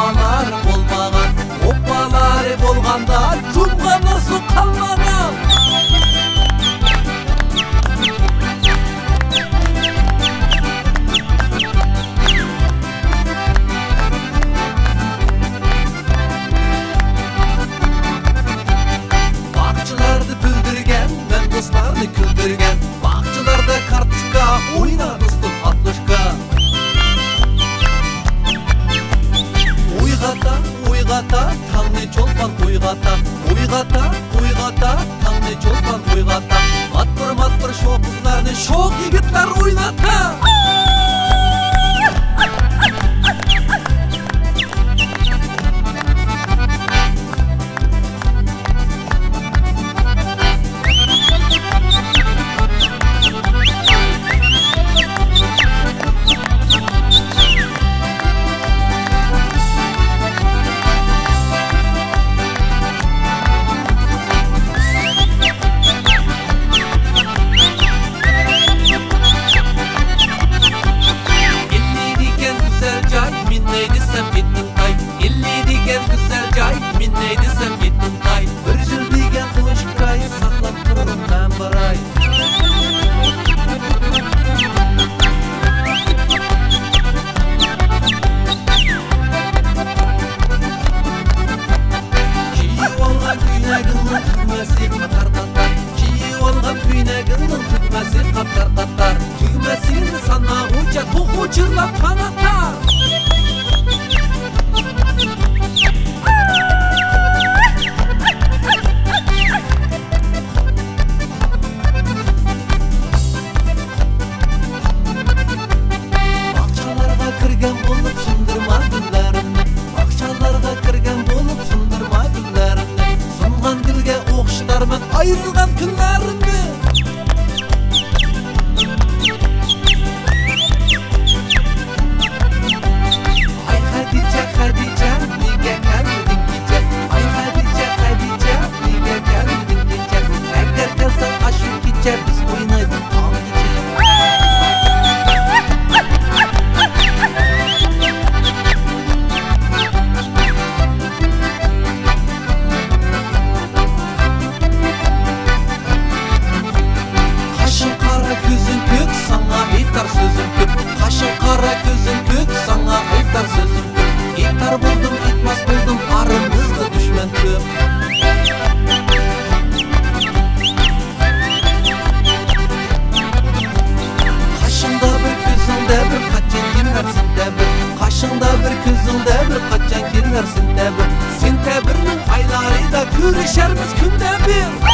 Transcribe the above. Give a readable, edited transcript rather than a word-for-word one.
оппалары болмаған, оппалары болғанда жумғаны су қалмаған. Бақчыларды бүлдірген, мен достарды күлдірген, бақчыларда карточка ойна достым атлышка. Ойғата, таңны чолпан ойғата, ойғата, таңны чолпан ойғата. Матпыр шоқ қызларны шоқ егітлер ойната. Bir jыл деген қылышқай сақлап тұрым мән барай. Киіп алған көйнегіңнің түгмәсі қатар-қатар, киіп алған көйнегіңнің түгмәсі қатар-қатар, түгмәсін санағуча тоқу жырлап қанаттар. Ayrılgan günlerimde Ay Hadice, niye gelmedin gece? Ay Hadice, niye gelmedin gece? Eğer gelsen aşık gece, biz oynaydık tam gece. İtar buldum, itmaz buldum, aramızda düşman köp. Kaşında bir gözünde bir kaçan girmersin de bir. Kaşında bir gözünde bir kaçan girmersin de bir. Sentebir'nin ayları da görüşermiz günde bir.